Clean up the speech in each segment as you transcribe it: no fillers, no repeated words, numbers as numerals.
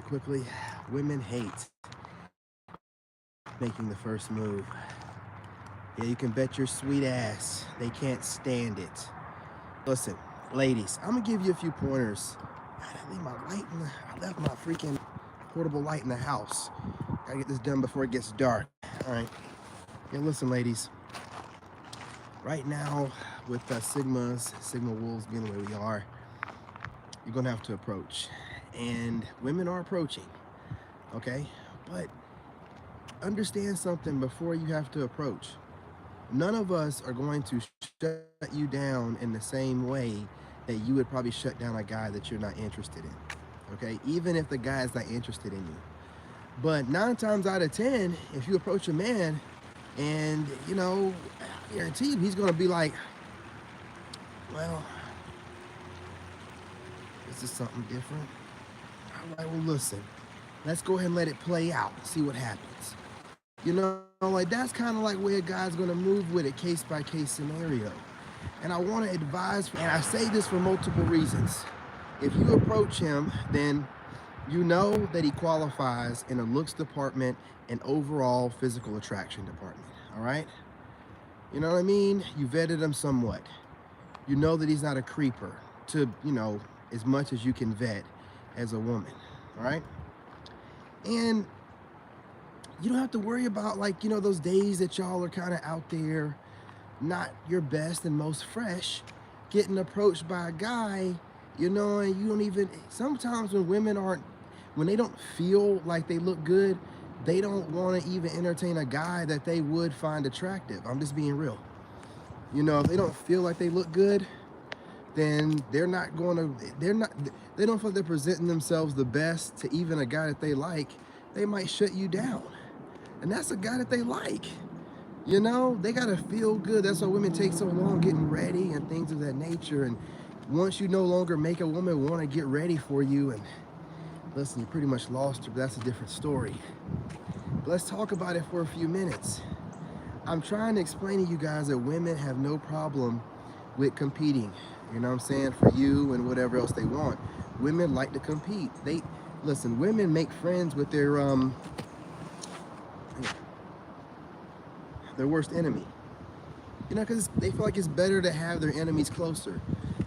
quickly. Women hate making the first move. Yeah, you can bet your sweet ass they can't stand it. Listen, ladies, I'm gonna give you a few pointers. God, I left my freaking portable light in the house. Gotta get this done before it gets dark. All right. Yeah, listen, ladies. Right now, with Sigma wolves being the way we are, you're gonna have to approach. And women are approaching, okay? But understand something before you have to approach. None of us are going to shut you down in the same way that you would probably shut down a guy that you're not interested in, okay? Even if the guy is not interested in you. But 9 times out of 10, if you approach a man and, I guarantee you he's gonna be like, well, this is something different. All right, well, listen, let's go ahead and let it play out, see what happens. Like that's kind of like where a guy's gonna move with a case-by-case scenario. And I wanna advise, and I say this for multiple reasons. If you approach him, then you know that he qualifies in a looks department and overall physical attraction department, all right? You know what I mean? You vetted him somewhat. You know that he's not a creeper to, as much as you can vet as a woman, all right? And you don't have to worry about those days that y'all are kind of out there, not your best and most fresh, getting approached by a guy, and you don't even, sometimes when they don't feel like they look good, they don't want to even entertain a guy that they would find attractive. I'm just being real. If they don't feel like they look good, then they don't feel like they're presenting themselves the best to even a guy that they like. They might shut you down. And that's a guy that they like. They gotta feel good. That's why women take so long getting ready and things of that nature. And once you no longer make a woman want to get ready for you, and listen, you pretty much lost her, but that's a different story. But let's talk about it for a few minutes. I'm trying to explain to you guys that women have no problem with competing, for you and whatever else they want. Women like to compete. Listen, women make friends with their worst enemy. Because they feel like it's better to have their enemies closer.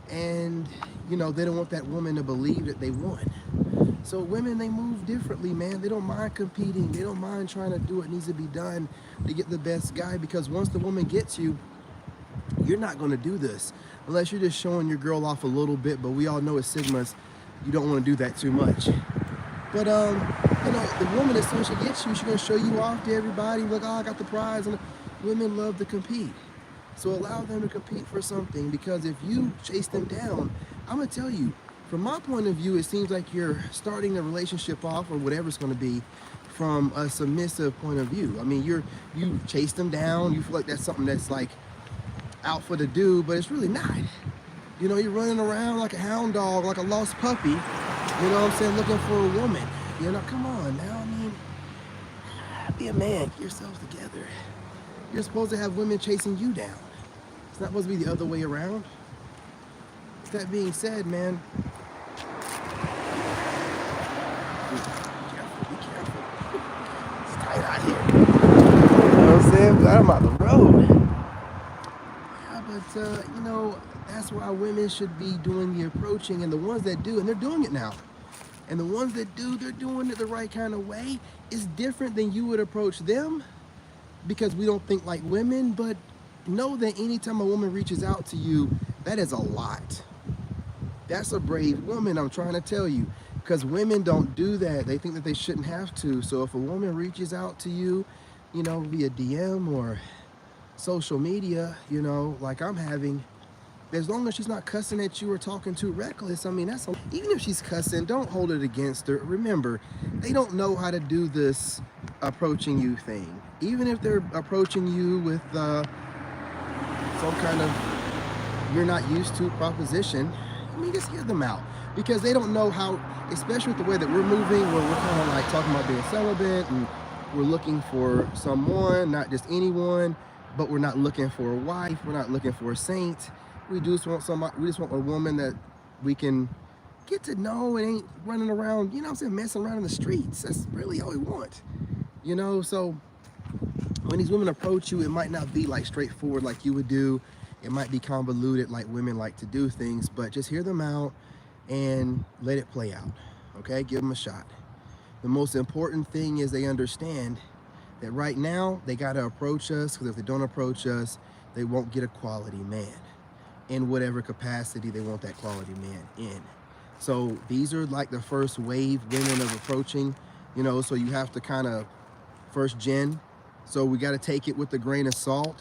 And, they don't want that woman to believe that they won. So women, they move differently, man. They don't mind competing. They don't mind trying to do what needs to be done to get the best guy, because once the woman gets you, you're not going to do this unless you're just showing your girl off a little bit. But we all know as Sigmas, you don't want to do that too much. But, the woman, as soon as she gets you, she's going to show you off to everybody. Look, I got the prize. And women love to compete. So allow them to compete for something, because if you chase them down, I'm going to tell you, from my point of view, it seems like you're starting the relationship off, or whatever it's going to be, from a submissive point of view. I mean, you chase them down. You feel like that's something that's like out for the do, but it's really not. You're running around like a hound dog, like a lost puppy, looking for a woman. Come on now. I mean, be a man, get yourselves together. You're supposed to have women chasing you down. It's not supposed to be the other way around. With that being said, man, be careful. It's tight out here. You know what I'm saying? I'm out the road. Yeah, but, that's why women should be doing the approaching, and the ones that do, and they're doing it now. And the ones that do, they're doing it the right kind of way. It's different than you would approach them, because we don't think like women. But know that anytime a woman reaches out to you, that is a lot. That's a brave woman, I'm trying to tell you, because women don't do that. They think that they shouldn't have to. So if a woman reaches out to you, via DM or social media, like I'm having, as long as she's not cussing at you or talking too reckless, I mean, even if she's cussing, don't hold it against her. Remember, they don't know how to do this approaching you thing. Even if they're approaching you with some kind of you're not used to proposition, I mean, just hear them out, because they don't know how, especially with the way that we're moving, where we're kind of like talking about being celibate, and we're looking for someone, not just anyone, but we're not looking for a wife, we're not looking for a saint. We just want somebody. We just want a woman that we can get to know and ain't running around, you know what I'm saying, messing around in the streets. That's really all we want. You know, so when these women approach you, it might not be like straightforward like you would do. It might be convoluted like women like to do things, but just hear them out and let it play out. Okay, give them a shot. The most important thing is they understand that right now they got to approach us, because if they don't approach us, they won't get a quality man in whatever capacity they want that quality man in. So these are like the first wave women of approaching, you know, so you have to kind of first gen. So we got to take it with a grain of salt.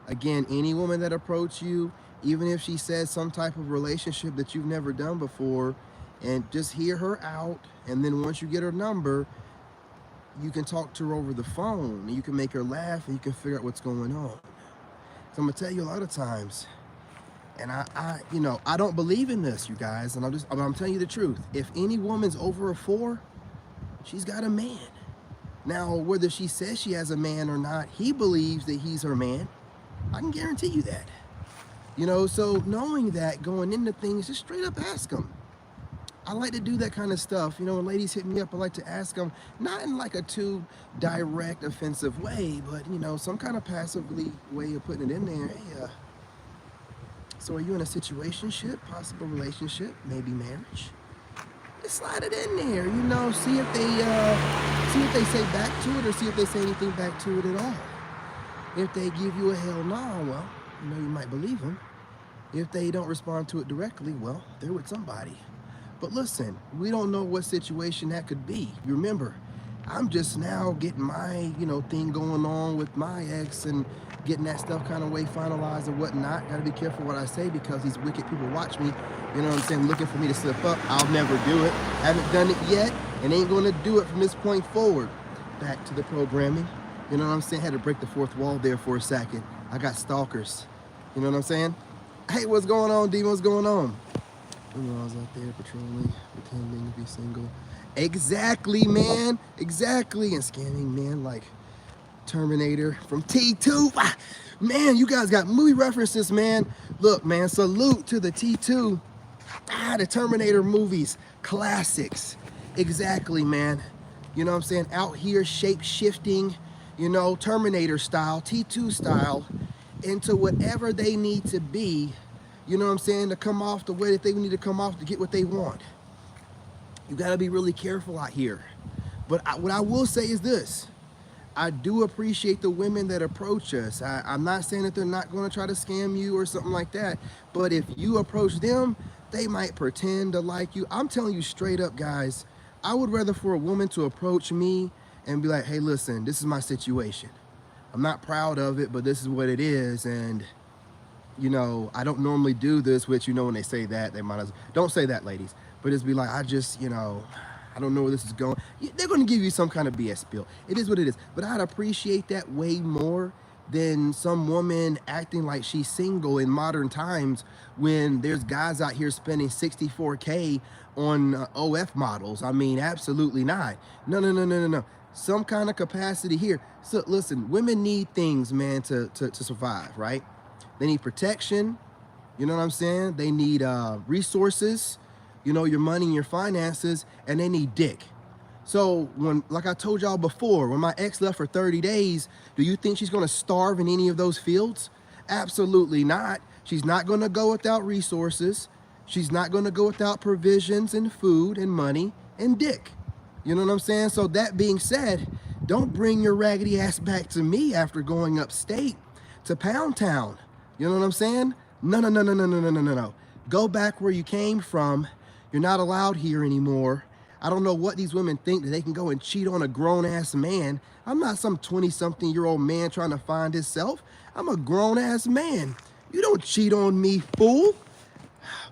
Again, any woman that approach you, even if she says some type of relationship that you've never done before, and just hear her out. And then once you get her number, you can talk to her over the phone, and you can make her laugh, and you can figure out what's going on. So I'm gonna tell you a lot of times, and I you know, I don't believe in this, you guys, and I'm telling you the truth. If any woman's over a 4, she's got a man. Now, whether she says she has a man or not, he believes that he's her man. I can guarantee you that. You know, so knowing that, going into things, just straight up ask them. I like to do that kind of stuff. You know, when ladies hit me up, I like to ask them, not in like a too direct, offensive way, but, you know, some kind of passively way of putting it in there. Hey, so are you in a situationship, possible relationship, maybe marriage? Just slide it in there, you know, see if they say back to it, or see if they say anything back to it at all. If they give you a hell no, well, you know, you might believe them. If they don't respond to it directly, well, they're with somebody. But listen, we don't know what situation that could be. You remember, I'm just now getting my, you know, thing going on with my ex and getting that stuff kind of way finalized and whatnot. Got to be careful what I say, because these wicked people watch me, you know what I'm saying, looking for me to slip up. I'll never do it. Haven't done it yet, and ain't going to do it from this point forward. Back to the programming. You know what I'm saying? Had to break the fourth wall there for a second. I got stalkers. You know what I'm saying? Hey, what's going on, D? What's going on? I was out there patrolling, pretending to be single. Exactly, man. Exactly. And scamming, man, like Terminator from T2. Ah, man, you guys got movie references, man. Look, man, salute to the T2. The Terminator movies. Classics. Exactly, man. You know what I'm saying? Out here shape-shifting, you know, Terminator style, T2 style, into whatever they need to be, you know what I'm saying, to come off the way that they need to come off to get what they want. You got to be really careful out here. But what I will say is this. I do appreciate the women that approach us. I'm not saying that they're not going to try to scam you or something like that. But if you approach them, they might pretend to like you. I'm telling you straight up, guys, I would rather for a woman to approach me and be like, hey, listen, this is my situation. I'm not proud of it, but this is what it is. And, you know, I don't normally do this, which, you know, when they say that, they might as well, don't say that, ladies, but just be like, I just, you know, I don't know where this is going. They're going to give you some kind of BS spill. It is what it is. But I'd appreciate that way more than some woman acting like she's single in modern times when there's guys out here spending $64K on OF models. I mean, absolutely not. No. Some kind of capacity here. So listen, women need things, man, to survive, right? They need protection. You know what I'm saying? They need resources, you know, your money and your finances, and they need dick. So when, like I told y'all before, when my ex left for 30 days, do you think she's gonna starve in any of those fields? Absolutely not. She's not gonna go without resources. She's not gonna go without provisions and food and money and dick. You know what I'm saying? So that being said, don't bring your raggedy ass back to me after going upstate to Pound Town. You know what I'm saying? No. Go back where you came from. You're not allowed here anymore. I don't know what these women think, that they can go and cheat on a grown-ass man. I'm not some 20-something-year-old man trying to find himself. I'm a grown-ass man. You don't cheat on me, fool.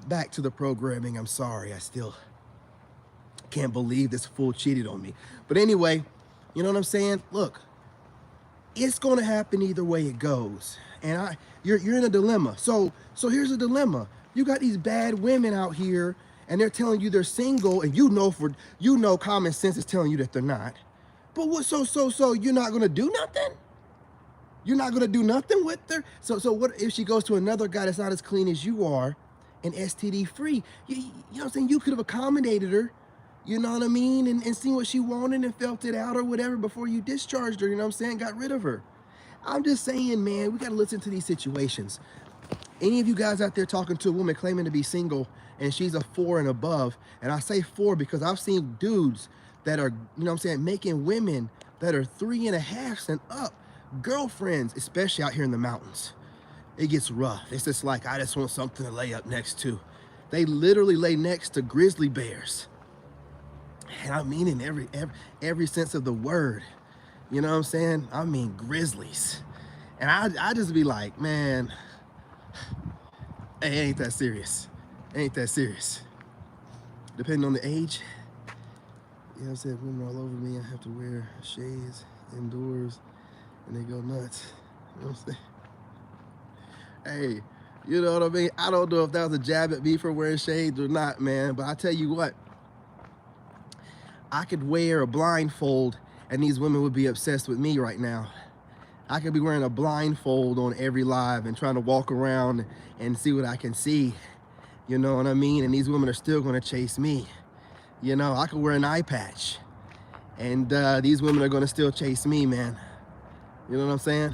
Back to the programming. I'm sorry. I still can't believe this fool cheated on me. But anyway, you know what I'm saying? Look, it's going to happen either way it goes. And you're in a dilemma. So here's a dilemma. You got these bad women out here, and they're telling you they're single, and you know common sense is telling you that they're not. But what? So you're not gonna do nothing? You're not gonna do nothing with her? So what if she goes to another guy that's not as clean as you are, and STD free. You know what I'm saying? You could have accommodated her, you know what I mean? And seen what she wanted and felt it out or whatever before you discharged her, you know what I'm saying? Got rid of her. I'm just saying, man, we got to listen to these situations. Any of you guys out there talking to a woman claiming to be single and she's a 4 and above, and I say 4 because I've seen dudes that are, you know what I'm saying, making women that are 3.5 and up girlfriends, especially out here in the mountains. It gets rough. It's just like, I just want something to lay up next to. They literally lay next to grizzly bears. And I mean in every sense of the word. You know what I'm saying? I mean grizzlies. And I just be like, man, hey, it ain't that serious. It ain't that serious. Depending on the age, you know what I'm saying? Women all over me, I have to wear shades indoors and they go nuts. You know what I'm saying? Hey, you know what I mean? I don't know if that was a jab at me for wearing shades or not, man, but I tell you what, I could wear a blindfold and these women would be obsessed with me right now. I could be wearing a blindfold on every live and trying to walk around and see what I can see. You know what I mean? And these women are still gonna chase me. You know, I could wear an eye patch and these women are gonna still chase me, man. You know what I'm saying?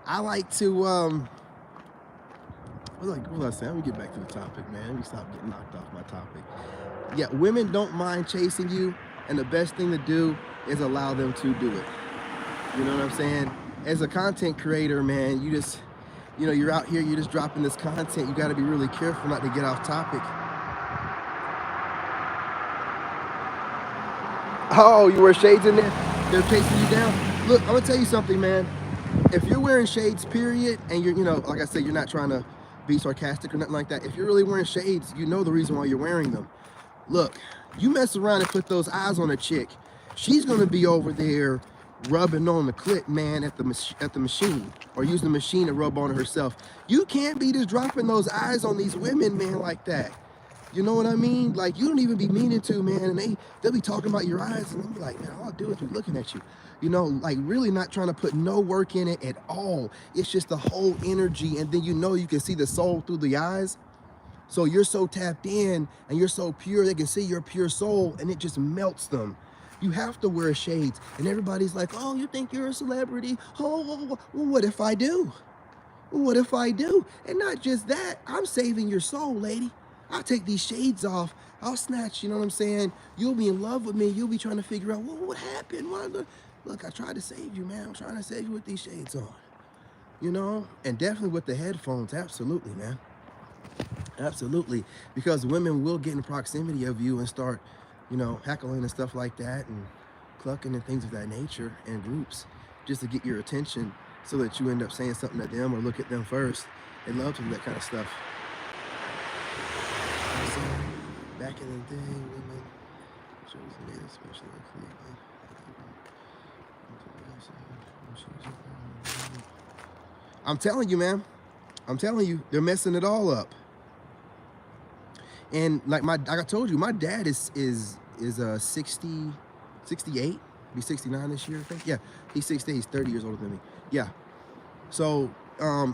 I like to, what was I saying? Let me get back to the topic, man. Let me stop getting knocked off my topic. Yeah, women don't mind chasing you, and the best thing to do is allow them to do it. You know what I'm saying? As a content creator, man, you just, you know, you're out here, you're just dropping this content. You got to be really careful not to get off topic. Oh, you wear shades in there? They're chasing you down? Look, I'm going to tell you something, man. If you're wearing shades, period, and you're, you know, like I said, you're not trying to be sarcastic or nothing like that. If you're really wearing shades, you know the reason why you're wearing them. Look, you mess around and put those eyes on a chick, she's going to be over there rubbing on the clit, man, at the machine, or using the machine to rub on herself. You can't be just dropping those eyes on these women, man, like that. You know what I mean? Like, you don't even be meaning to, man, and they'll be talking about your eyes, and they'll be like, man, all I do is be looking at you. You know, like really not trying to put no work in it at all. It's just the whole energy, and then you know you can see the soul through the eyes. So you're so tapped in, and you're so pure, they can see your pure soul, and it just melts them. You have to wear shades, and everybody's like, oh, you think you're a celebrity? Oh, well, what if I do? What if I do? And not just that, I'm saving your soul, lady. I'll take these shades off. I'll snatch, you know what I'm saying? You'll be in love with me. You'll be trying to figure out, well, what happened? Look, I tried to save you, man. I'm trying to save you with these shades on. You know? And definitely with the headphones. Absolutely, man. Absolutely. Because women will get in proximity of you and start, you know, heckling and stuff like that and clucking and things of that nature in groups just to get your attention so that you end up saying something to them or look at them first. They love to do that kind of stuff. Back in the day, women chose men, especially in Cleveland. I'm telling you, man. I'm telling you, they're messing it all up. And like I told you, my dad is 68, be 69 this year, I think. Yeah, he's 60, he's 30 years older than me. Yeah. So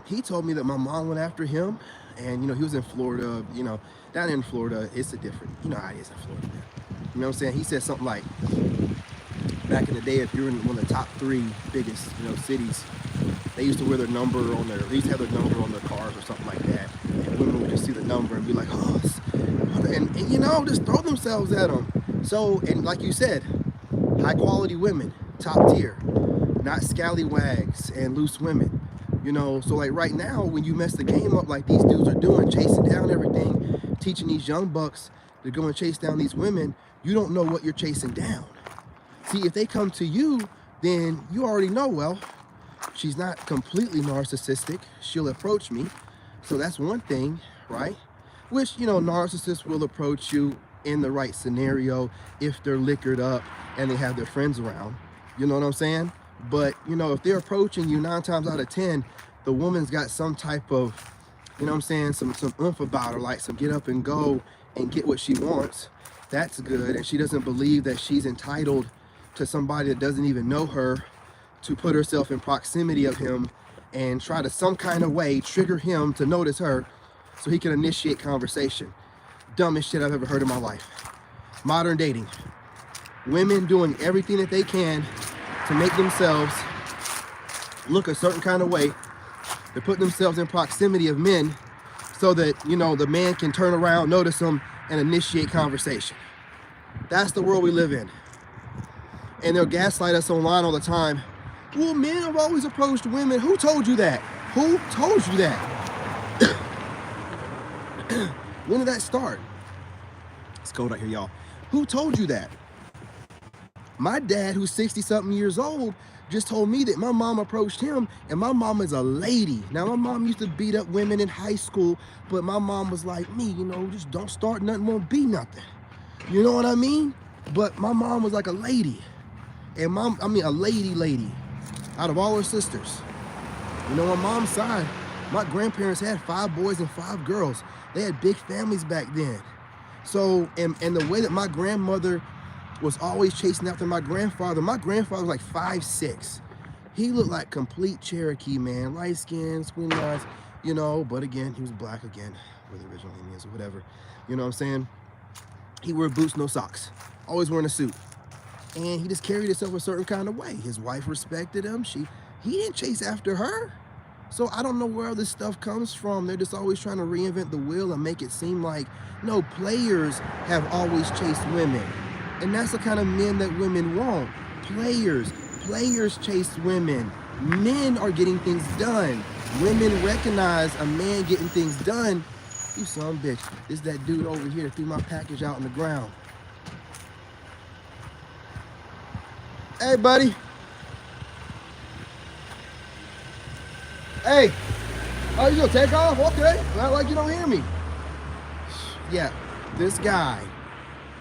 he told me that my mom went after him, and you know, he was in Florida, you know, down in Florida, it's a different, you know how it is in Florida, man. You know what I'm saying? He said something like, back in the day, if you're in one of the top 3 biggest, you know, cities, they used to wear their number on their, they used to have their number on their cars or something like that. And women would just see the number and be like, oh, and you know, just throw themselves at them. So, and like you said, high quality women, top tier, not scallywags and loose women. You know, so like right now, when you mess the game up like these dudes are doing, chasing down everything, teaching these young bucks to go and chase down these women, you don't know what you're chasing down. See, if they come to you, then you already know, well, she's not completely narcissistic. She'll approach me. So that's one thing, right? Which, you know, narcissists will approach you in the right scenario if they're liquored up and they have their friends around. You know what I'm saying? But, you know, if they're approaching you 9 times out of 10, the woman's got some type of, you know what I'm saying, some oomph about her, like some get up and go and get what she wants. That's good. And she doesn't believe that she's entitled to somebody that doesn't even know her to put herself in proximity of him and try to some kind of way trigger him to notice her. so he can initiate conversation. Dumbest shit I've ever heard in my life. Modern dating. Women doing everything that they can to make themselves look a certain kind of way. They put themselves in proximity of men so that, you know, the man can turn around, notice them, and initiate conversation. That's the world we live in. And they'll gaslight us online all the time. Well, men have always approached women. Who told you that? Who told you that? When did that start? It's cold out here, y'all. Who told you that? My dad, who's 60-something years old, just told me that my mom approached him, and my mom is a lady. Now, my mom used to beat up women in high school, but my mom was like me, you know, just don't start nothing, won't be nothing. You know what I mean? But my mom was like a lady. And a lady, out of all her sisters. You know, on mom's side, my grandparents had 5 boys and 5 girls. They had big families back then. So, and the way that my grandmother was always chasing after my grandfather was like 5'6". He looked like complete Cherokee, man. Light skin, squinty eyes, you know, but again, he was black again, where the original Indians or whatever. You know what I'm saying? He wore boots, no socks. Always wearing a suit. And he just carried himself a certain kind of way. His wife respected him. He didn't chase after her. So I don't know where this stuff comes from. They're just always trying to reinvent the wheel and make it seem like, no, players have always chased women. And that's the kind of men that women want. Players chase women. Men are getting things done. Women recognize a man getting things done. You son of a bitch. It's that dude over here that threw my package out on the ground. Hey, buddy. Hey. Oh, you gonna take off? Okay. Not like you don't hear me. Yeah, this guy,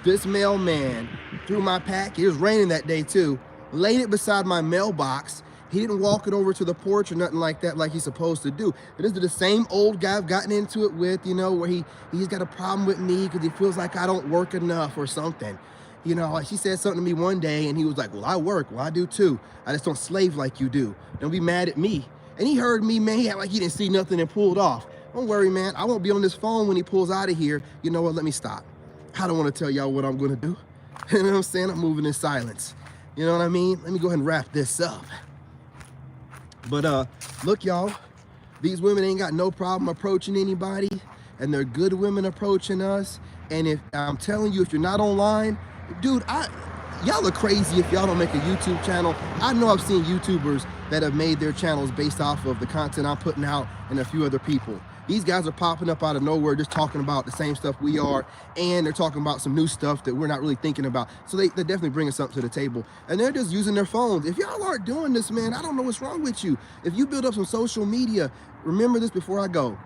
this mailman threw my package. It was raining that day too. Laid it beside my mailbox. He didn't walk it over to the porch or nothing like that like he's supposed to do. But this is the same old guy I've gotten into it with, you know, where he's got a problem with me because he feels like I don't work enough or something. You know, he said something to me one day and he was like, well, I work. Well, I do too. I just don't slave like you do. Don't be mad at me. And he heard me, man. He acted like he didn't see nothing and pulled off. Don't worry, man. I won't be on this phone when he pulls out of here. You know what? Let me stop. I don't want to tell y'all what I'm going to do. You know what I'm saying? I'm moving in silence. You know what I mean? Let me go ahead and wrap this up. But look, y'all, these women ain't got no problem approaching anybody, and they're good women approaching us. And if I'm telling you, if you're not online, dude, y'all are crazy if y'all don't make a YouTube channel. I know I've seen YouTubers that have made their channels based off of the content I'm putting out and a few other people. These guys are popping up out of nowhere just talking about the same stuff we are, and they're talking about some new stuff that we're not really thinking about. So they're definitely bringing something to the table, and they're just using their phones. If y'all aren't doing this, man, I don't know what's wrong with you. If you build up some social media, remember this before I go.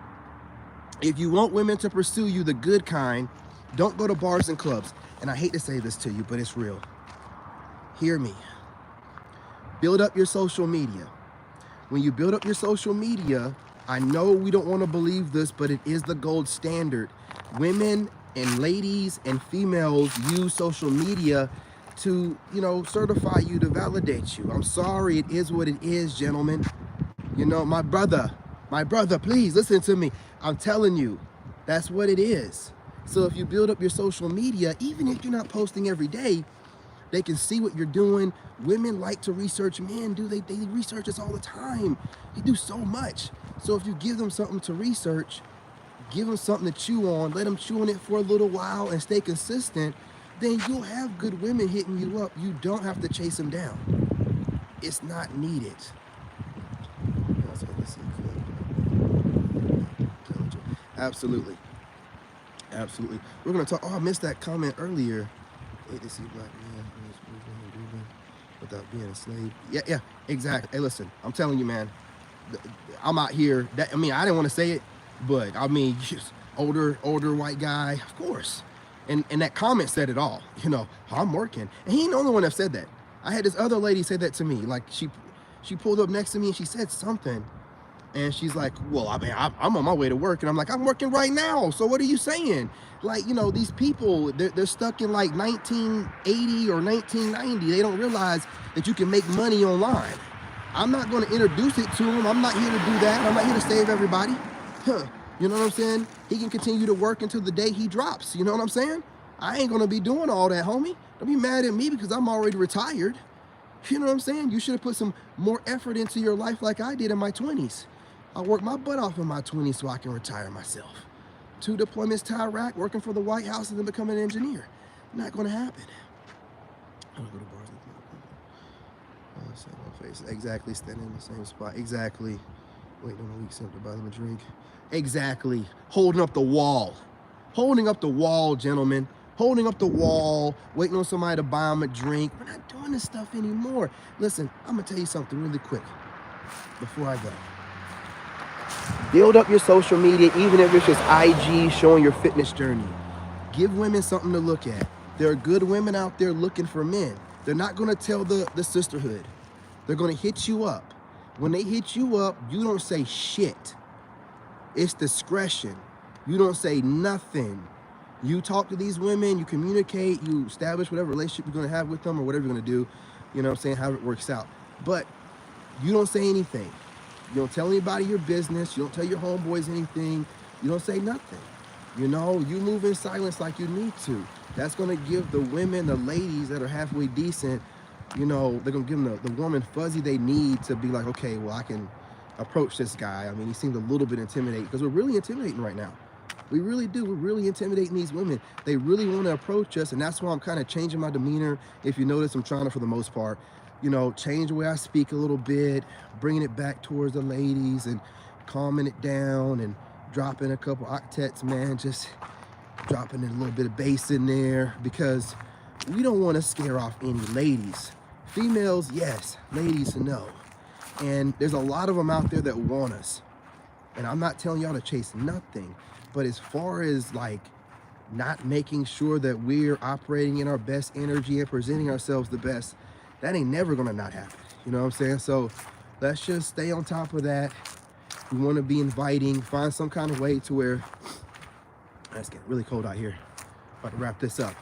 If you want women to pursue you, the good kind, don't go to bars and clubs. And I hate to say this to you, but it's real. Hear me. Build up your social media. When you build up your social media, I know we don't want to believe this, but it is the gold standard. Women and ladies and females use social media to, you know, certify you, to validate you. I'm sorry, it is what it is, gentlemen. You know, my brother, please listen to me. I'm telling you, that's what it is. So if you build up your social media, even if you're not posting every day, they can see what you're doing. Women like to research men, do they research us all the time. They do so much. So if you give them something to research, give them something to chew on, let them chew on it for a little while and stay consistent, then you'll have good women hitting you up. You don't have to chase them down. It's not needed. Absolutely. Absolutely. We're going to talk. Oh, I missed that comment earlier. Hate to see black men without being a slave. Yeah, exactly. Hey, listen, I'm telling you, man, I'm out here. I didn't want to say it, but I mean, just older white guy, of course. And that comment said it all. You know, I'm working. And he ain't the only one that said that. I had this other lady say that to me. Like, she pulled up next to me and she said something. And she's like, well, I mean, I'm on my way to work. And I'm like, I'm working right now. So what are you saying? Like, you know, these people, they're stuck in like 1980 or 1990. They don't realize that you can make money online. I'm not going to introduce it to them. I'm not here to do that. I'm not here to save everybody. You know what I'm saying? He can continue to work until the day he drops. You know what I'm saying? I ain't gonna be doing all that, homie. Don't be mad at me because I'm already retired. You know what I'm saying? You should have put some more effort into your life like I did in my 20s. I worked my butt off in my 20s so I can retire myself. 2 deployments to Iraq, working for the White House, and then becoming an engineer. Not gonna happen. I'm gonna go to bars. Exactly, standing in the same spot. Exactly. Waiting on a weak symptom to buy them a drink. Exactly. Holding up the wall. Holding up the wall, gentlemen. Holding up the wall, waiting on somebody to buy them a drink. We're not doing this stuff anymore. Listen, I'm gonna tell you something really quick before I go. Build up your social media, even if it's just IG showing your fitness journey. Give women something to look at. There are good women out there looking for men. They're not gonna tell the sisterhood. They're gonna hit you up. When they hit you up, you don't say shit. It's discretion. You don't say nothing. You talk to these women, you communicate, you establish whatever relationship you're gonna have with them or whatever you're gonna do, you know what I'm saying, how it works out. But you don't say anything. You don't tell anybody your business. You don't tell your homeboys anything. You don't say nothing. You know, you move in silence like you need to. That's gonna give the women, the ladies that are halfway decent, you know, they're gonna give them the woman fuzzy they need to be like, okay, well, I can approach this guy. I mean, he seems a little bit intimidating because we're really intimidating right now. We really do. We're really intimidating these women. They really want to approach us, and that's why I'm kind of changing my demeanor. If you notice, I'm trying to, for the most part, you know, change the way I speak a little bit, bringing it back towards the ladies and calming it down and dropping a couple octets, man, just dropping a little bit of bass in there because we don't want to scare off any ladies. Females, yes. Ladies, no. And there's a lot of them out there that want us. And I'm not telling y'all to chase nothing. But as far as like not making sure that we're operating in our best energy and presenting ourselves the best, that ain't never gonna not happen. You know what I'm saying? So let's just stay on top of that. We want to be inviting, find some kind of way to where, it's getting really cold out here. About to wrap this up.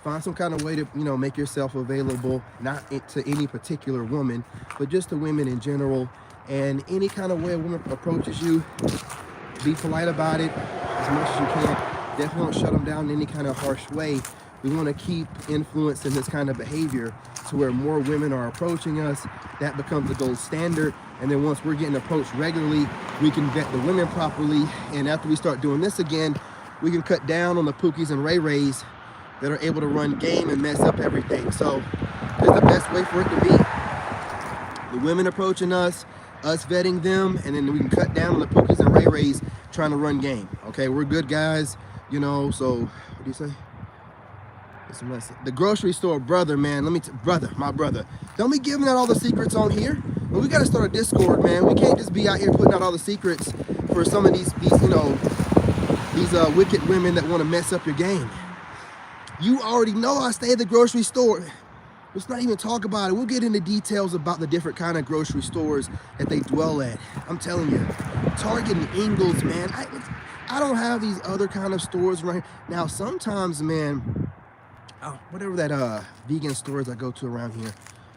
Find some kind of way to, you know, make yourself available, not to any particular woman, but just to women in general. And any kind of way a woman approaches you, be polite about it as much as you can. Definitely don't shut them down in any kind of harsh way. We want to keep influencing this kind of behavior to where more women are approaching us. That becomes the gold standard. And then once we're getting approached regularly, we can vet the women properly. And after we start doing this again, we can cut down on the Pookies and Ray Rays that are able to run game and mess up everything. So it's the best way for it to be. The women approaching us vetting them, and then we can cut down on the Pookies and Ray Rays trying to run game. Okay, we're good guys, you know, so what do you say? The grocery store brother, man, my brother. Don't be giving out all the secrets on here. But we gotta start a Discord, man. We can't just be out here putting out all the secrets for some of these you know, these wicked women that want to mess up your game. You already know I stay at the grocery store. Let's not even talk about it. We'll get into details about the different kind of grocery stores that they dwell at. I'm telling you, Target and Ingles, man. I don't have these other kind of stores right here. Now, sometimes, man, whatever that vegan stores I go to around here,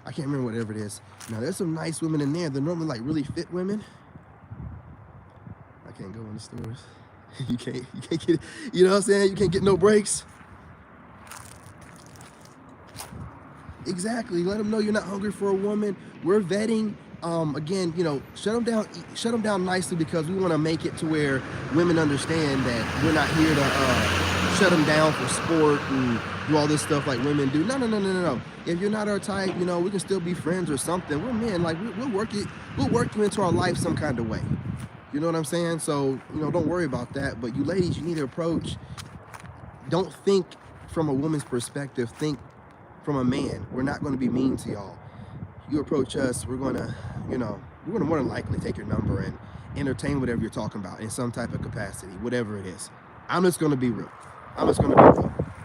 I can't remember whatever it is. Now, there's some nice women in there. They're normally like really fit women. I can't go in the stores. You can't get, you know what I'm saying? You can't get no breaks. Exactly. Let them know you're not hungry for a woman. We're vetting. Again, you know, shut them down nicely, because we want to make it to where women understand that we're not here to shut them down for sport and do all this stuff like women do. No. If you're not our type, you know, we can still be friends or something. We're men. Like we'll work you into our life some kind of way. You know what I'm saying? So, you know, don't worry about that. But you ladies, you need to approach. Don't think from a woman's perspective. Think from a man. We're not going to be mean to y'all. You approach us, we're going to, you know, we're going to more than likely take your number and entertain whatever you're talking about in some type of capacity, whatever it is. I'm just going to be real.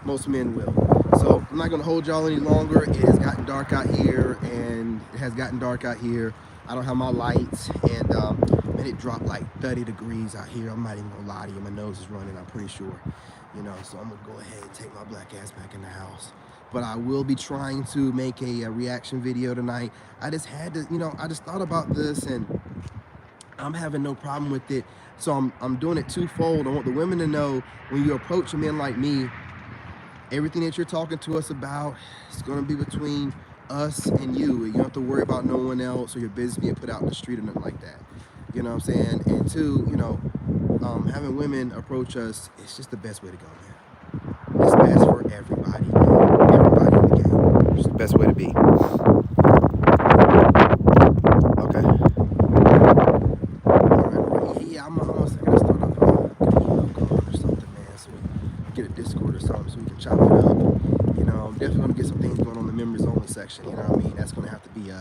Most men will. So I'm not going to hold y'all any longer. It has gotten dark out here, I don't have my lights, and man, it dropped like 30 degrees out here. I'm not even going to lie to you. My nose is running, I'm pretty sure. You know, so I'm going to go ahead and take my black ass back in the house. But I will be trying to make a reaction video tonight. I just had to, you know, I just thought about this, and I'm having no problem with it. So I'm doing it twofold. I want the women to know, when you approach a man like me, everything that you're talking to us about is going to be between us and you. You don't have to worry about no one else or your business being put out in the street or nothing like that. You know what I'm saying? And two, having women approach us, it's just the best way to go, man. It's best for everybody, man. Everybody in the game. It's the best way to be. Okay. All right. Yeah, I'm almost going to start off get an email going or something, man. So we get a Discord or something so we can chop it up. I'm definitely going to get some things going on the members only section. You know what I mean? That's going to have to be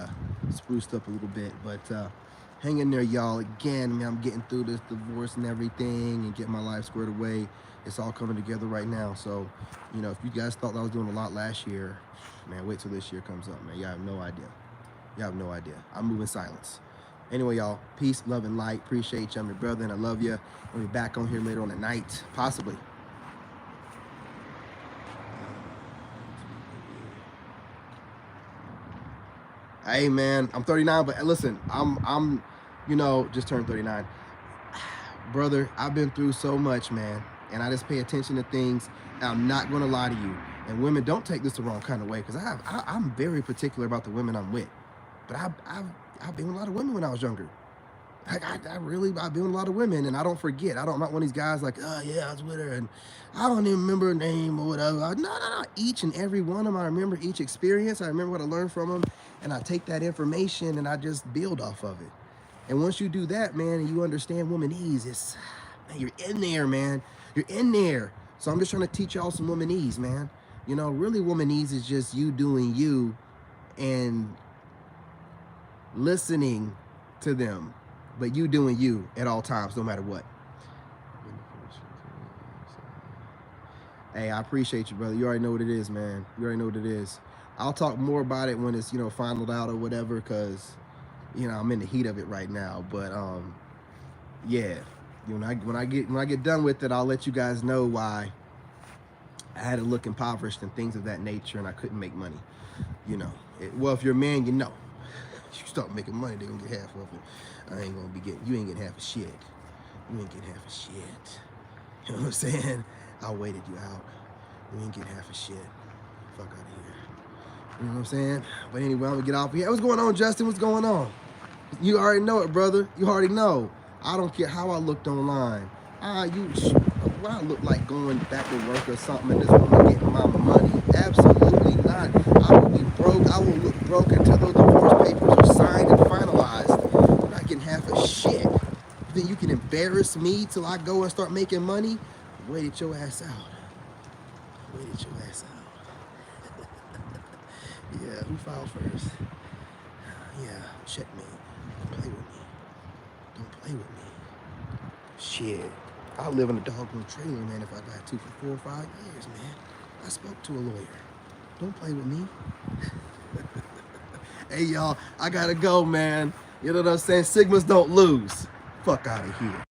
spruced up a little bit. But hang in there, y'all. Again, man, I'm getting through this divorce and everything and getting my life squared away. It's all coming together right now. So, if you guys thought I was doing a lot last year, man, wait till this year comes up, man. Y'all have no idea. Y'all have no idea. I move in silence. Anyway, y'all, peace, love, and light. Appreciate you. I'm your brother, and I love you. I'll be back on here later on at night, possibly. Hey, man, I'm 39, but listen, I'm just turned 39. Brother, I've been through so much, man, and I just pay attention to things. I'm not going to lie to you. And women, don't take this the wrong kind of way, because I'm very particular about the women I'm with. But I've been with a lot of women when I was younger. I've been with a lot of women, and I don't forget. I'm not one of these guys like, oh, yeah, I was with her, and I don't even remember her name or whatever. No. Each and every one of them, I remember each experience. I remember what I learned from them, and I take that information, and I just build off of it. And once you do that, man, and you understand womanese, man, you're in there, man. You're in there. So I'm just trying to teach y'all some womanese, man. Really womanese is just you doing you and listening to them, but you doing you at all times, no matter what. Hey, I appreciate you, brother. You already know what it is, man. You already know what it is. I'll talk more about it when it's, finalized out or whatever, because, I'm in the heat of it right now. But, yeah, when I get done with it, I'll let you guys know why I had to look impoverished and things of that nature, and I couldn't make money. Well, if you're a man, you start making money, they're gonna get half of it. I ain't gonna be getting, you ain't getting half a shit. You ain't getting half a shit. You know what I'm saying? I waited you out. You ain't getting half a shit. Fuck out of here. You know what I'm saying? But anyway, I'm gonna get off here. What's going on, Justin? What's going on? You already know it, brother. You already know. I don't care how I looked online. What I look like going back to work or something and this woman getting my money? Absolutely not. I will be broke. I will look broke until those divorce papers are signed and finalized. I'm not getting half a shit. Then you can embarrass me till I go and start making money? Wait your ass out. Wait your ass out. Yeah, who filed first? Yeah, checkmate. Don't play with me. Don't play with me. Shit. I'll live in a doggone trailer, man, if I got to for 4 or 5 years, man. I spoke to a lawyer. Don't play with me. Hey, y'all, I gotta go, man. You know what I'm saying? Sigmas don't lose. Fuck out of here.